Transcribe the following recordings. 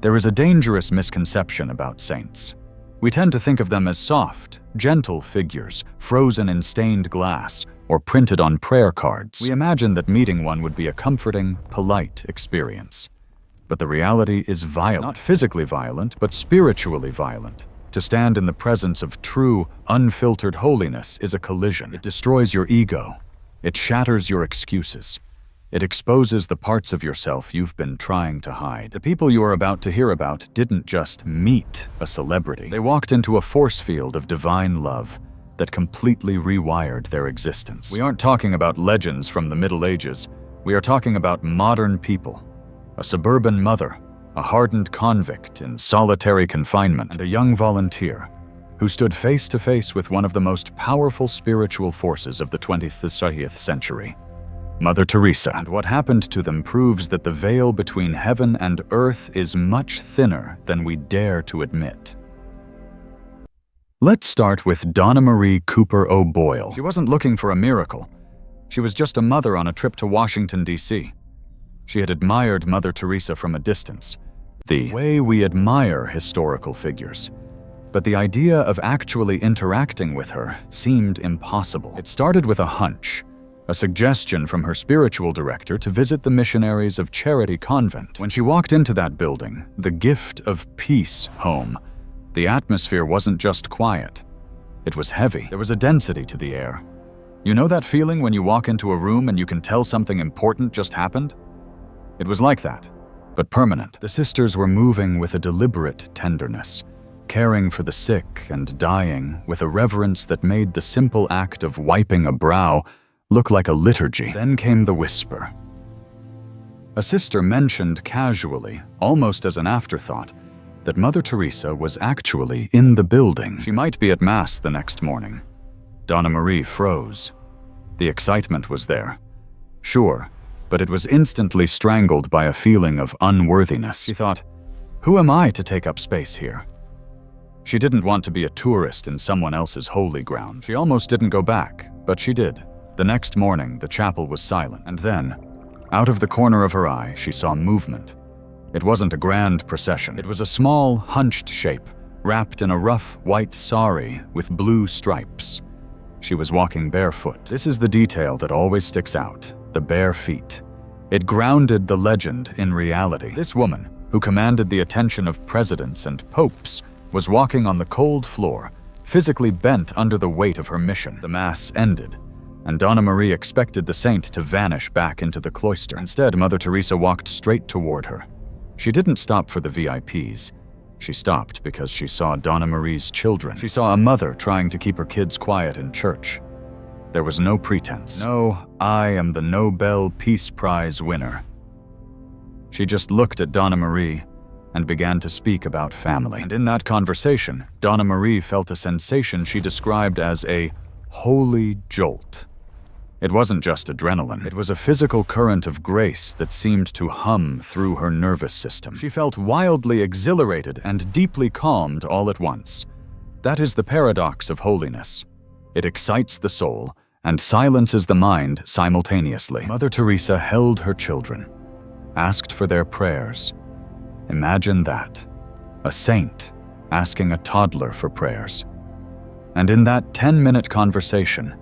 There is a dangerous misconception about saints. We tend to think of them as soft, gentle figures, frozen in stained glass, or printed on prayer cards. We imagine that meeting one would be a comforting, polite experience. But the reality is violent. Not physically violent, but spiritually violent. To stand in the presence of true, unfiltered holiness is a collision. It destroys your ego. It shatters your excuses. It exposes the parts of yourself you've been trying to hide. The people you are about to hear about didn't just meet a celebrity. They walked into a force field of divine love that completely rewired their existence. We aren't talking about legends from the Middle Ages. We are talking about modern people. A suburban mother, a hardened convict in solitary confinement, and a young volunteer who stood face to face with one of the most powerful spiritual forces of the 20th century. Mother Teresa. And what happened to them proves that the veil between heaven and earth is much thinner than we dare to admit. Let's start with Donna Marie Cooper O'Boyle. She wasn't looking for a miracle. She was just a mother on a trip to Washington, D.C. She had admired Mother Teresa from a distance, the way we admire historical figures. But the idea of actually interacting with her seemed impossible. It started with a hunch. A suggestion from her spiritual director to visit the missionaries of Charity Convent. When she walked into that building, the gift of peace home, the atmosphere wasn't just quiet. It was heavy. There was a density to the air. You know that feeling when you walk into a room and you can tell something important just happened? It was like that, but permanent. The sisters were moving with a deliberate tenderness, caring for the sick and dying with a reverence that made the simple act of wiping a brow look like a liturgy. Then came the whisper. A sister mentioned casually, almost as an afterthought, that Mother Teresa was actually in the building. She might be at Mass the next morning. Donna Marie froze. The excitement was there. Sure, but it was instantly strangled by a feeling of unworthiness. She thought, who am I to take up space here? She didn't want to be a tourist in someone else's holy ground. She almost didn't go back, but she did. The next morning, the chapel was silent, and then, out of the corner of her eye, she saw movement. It wasn't a grand procession. It was a small, hunched shape, wrapped in a rough white sari with blue stripes. She was walking barefoot. This is the detail that always sticks out, the bare feet. It grounded the legend in reality. This woman, who commanded the attention of presidents and popes, was walking on the cold floor, physically bent under the weight of her mission. The Mass ended, and Donna Marie expected the saint to vanish back into the cloister. Instead, Mother Teresa walked straight toward her. She didn't stop for the VIPs. She stopped because she saw Donna Marie's children. She saw a mother trying to keep her kids quiet in church. There was no pretense. No, I am the Nobel Peace Prize winner. She just looked at Donna Marie and began to speak about family. And in that conversation, Donna Marie felt a sensation she described as a holy jolt. It wasn't just adrenaline. It was a physical current of grace that seemed to hum through her nervous system. She felt wildly exhilarated and deeply calmed all at once. That is the paradox of holiness. It excites the soul and silences the mind simultaneously. Mother Teresa held her children, asked for their prayers. Imagine that. A saint asking a toddler for prayers. And in that 10-minute conversation,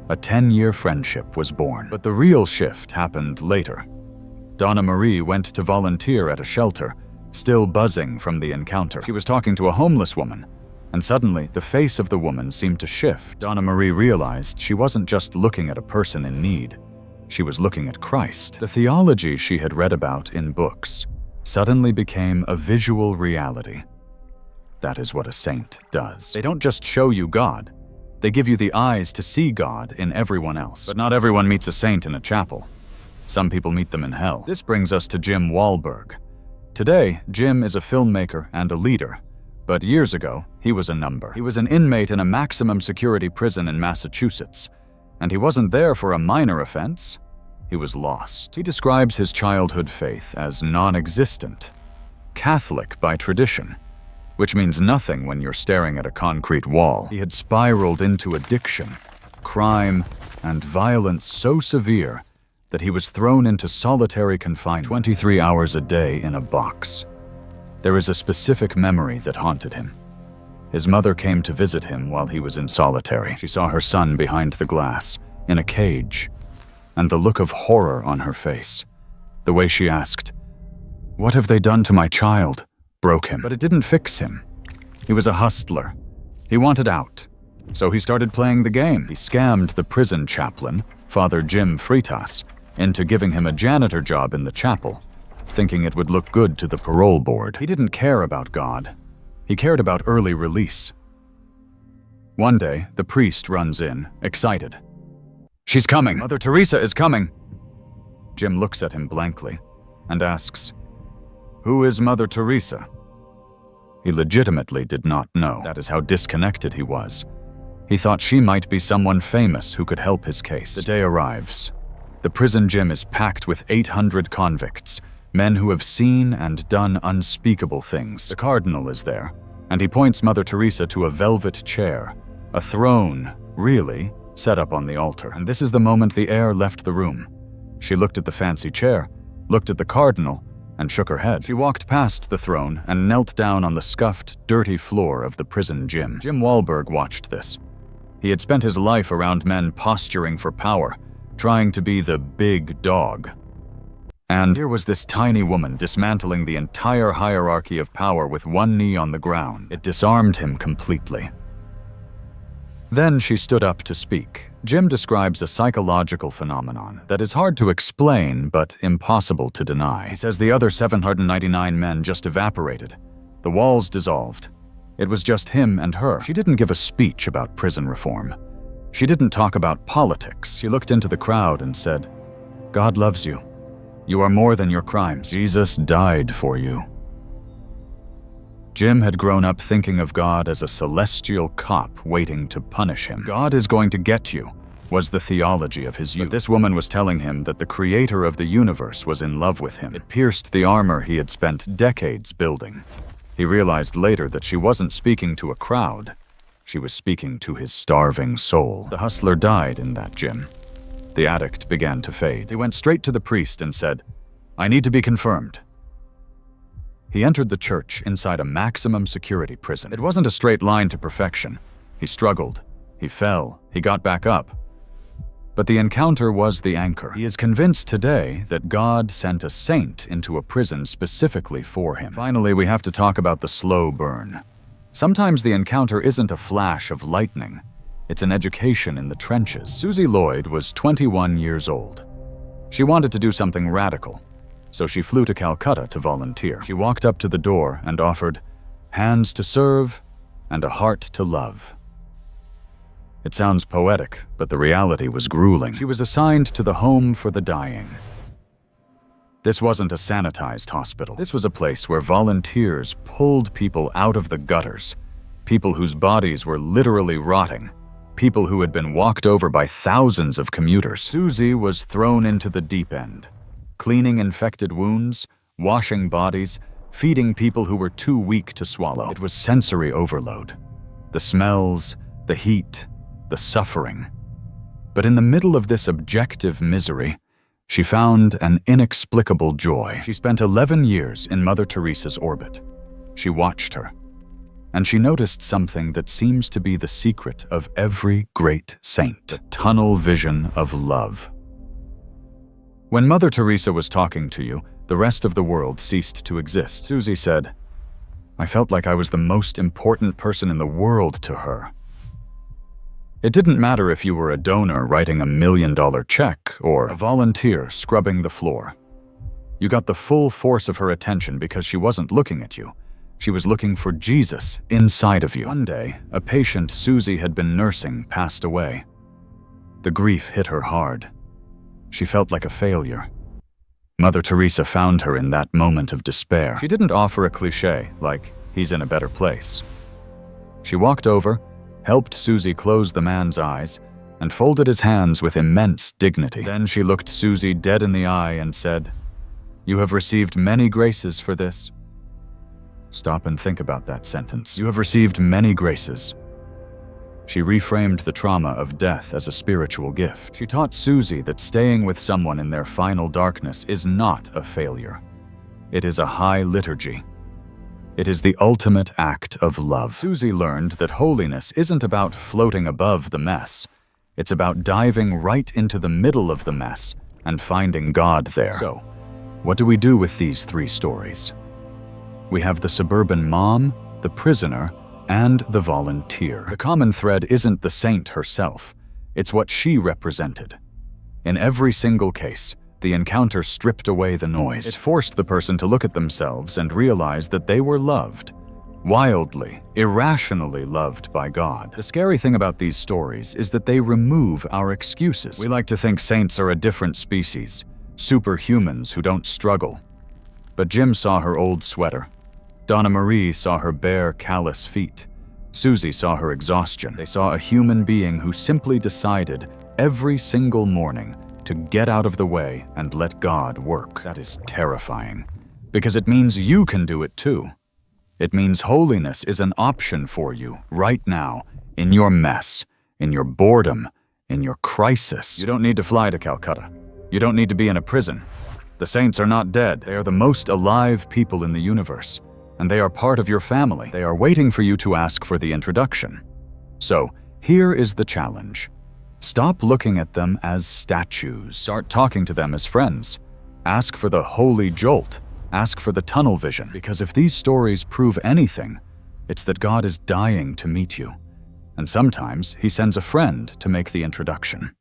a 10-year friendship was born. But the real shift happened later. Donna Marie went to volunteer at a shelter, still buzzing from the encounter. She was talking to a homeless woman, and suddenly the face of the woman seemed to shift. Donna Marie realized she wasn't just looking at a person in need. She was looking at Christ. The theology she had read about in books suddenly became a visual reality. That is what a saint does. They don't just show you God. They give you the eyes to see God in everyone else. But not everyone meets a saint in a chapel. Some people meet them in hell. This brings us to Jim Wahlberg. Today, Jim is a filmmaker and a leader. But years ago, he was a number. He was an inmate in a maximum security prison in Massachusetts. And he wasn't there for a minor offense. He was lost. He describes his childhood faith as non-existent, Catholic by tradition, which means nothing when you're staring at a concrete wall. He had spiraled into addiction, crime, and violence so severe that he was thrown into solitary confinement 23 hours a day in a box. There is a specific memory that haunted him. His mother came to visit him while he was in solitary. She saw her son behind the glass, in a cage, and the look of horror on her face. The way she asked, "What have they done to my child?" broke him. But it didn't fix him. He was a hustler. He wanted out. So he started playing the game. He scammed the prison chaplain, Father Jim Freitas, into giving him a janitor job in the chapel, thinking it would look good to the parole board. He didn't care about God. He cared about early release. One day, the priest runs in, excited. "She's coming! Mother Teresa is coming!" Jim looks at him blankly and asks, "Who is Mother Teresa?" He legitimately did not know. That is how disconnected he was. He thought she might be someone famous who could help his case. The day arrives. The prison gym is packed with 800 convicts, men who have seen and done unspeakable things. The cardinal is there, and he points Mother Teresa to a velvet chair, a throne, really, set up on the altar. And this is the moment the air left the room. She looked at the fancy chair, looked at the cardinal, and shook her head. She walked past the throne and knelt down on the scuffed, dirty floor of the prison gym. Jim Wahlberg watched this. He had spent his life around men posturing for power, trying to be the big dog. And here was this tiny woman dismantling the entire hierarchy of power with one knee on the ground. It disarmed him completely. Then she stood up to speak. Jim describes a psychological phenomenon that is hard to explain but impossible to deny. He says the other 799 men just evaporated. The walls dissolved. It was just him and her. She didn't give a speech about prison reform. She didn't talk about politics. She looked into the crowd and said, "God loves you. You are more than your crimes. Jesus died for you." Jim had grown up thinking of God as a celestial cop waiting to punish him. God is going to get you, was the theology of his youth. But this woman was telling him that the creator of the universe was in love with him. It pierced the armor he had spent decades building. He realized later that she wasn't speaking to a crowd. She was speaking to his starving soul. The hustler died in that gym. The addict began to fade. He went straight to the priest and said, "I need to be confirmed." He entered the church inside a maximum security prison. It wasn't a straight line to perfection. He struggled. He fell. He got back up. But the encounter was the anchor. He is convinced today that God sent a saint into a prison specifically for him. Finally, we have to talk about the slow burn. Sometimes the encounter isn't a flash of lightning. It's an education in the trenches. Susie Lloyd was 21 years old. She wanted to do something radical, so she flew to Calcutta to volunteer. She walked up to the door and offered hands to serve and a heart to love. It sounds poetic, but the reality was grueling. She was assigned to the home for the dying. This wasn't a sanitized hospital. This was a place where volunteers pulled people out of the gutters, people whose bodies were literally rotting, people who had been walked over by thousands of commuters. Susie was thrown into the deep end, cleaning infected wounds, washing bodies, feeding people who were too weak to swallow. It was sensory overload. The smells, the heat, the suffering. But in the middle of this objective misery, she found an inexplicable joy. She spent 11 years in Mother Teresa's orbit. She watched her, and she noticed something that seems to be the secret of every great saint: the tunnel vision of love. When Mother Teresa was talking to you, the rest of the world ceased to exist. Susie said, "I felt like I was the most important person in the world to her." It didn't matter if you were a donor writing $1 million check or a volunteer scrubbing the floor. You got the full force of her attention because she wasn't looking at you. She was looking for Jesus inside of you. One day, a patient Susie had been nursing passed away. The grief hit her hard. She felt like a failure. Mother Teresa found her in that moment of despair. She didn't offer a cliché like, "He's in a better place." She walked over, helped Susie close the man's eyes, and folded his hands with immense dignity. Then she looked Susie dead in the eye and said, "You have received many graces for this." Stop and think about that sentence. You have received many graces. She reframed the trauma of death as a spiritual gift. She taught Susie that staying with someone in their final darkness is not a failure. It is a high liturgy. It is the ultimate act of love. Susie learned that holiness isn't about floating above the mess. It's about diving right into the middle of the mess and finding God there. So, what do we do with these three stories? We have the suburban mom, the prisoner, and the volunteer. The common thread isn't the saint herself. It's what she represented. In every single case, the encounter stripped away the noise. It forced the person to look at themselves and realize that they were loved. Wildly, irrationally loved by God. The scary thing about these stories is that they remove our excuses. We like to think saints are a different species, superhumans who don't struggle. But Jim saw her old sweater. Donna Marie saw her bare, callous feet. Susie saw her exhaustion. They saw a human being who simply decided every single morning to get out of the way and let God work. That is terrifying, because it means you can do it too. It means holiness is an option for you right now, in your mess, in your boredom, in your crisis. You don't need to fly to Calcutta. You don't need to be in a prison. The saints are not dead. They are the most alive people in the universe, and they are part of your family. They are waiting for you to ask for the introduction. So, here is the challenge. Stop looking at them as statues. Start talking to them as friends. Ask for the holy jolt. Ask for the tunnel vision. Because if these stories prove anything, it's that God is dying to meet you. And sometimes He sends a friend to make the introduction.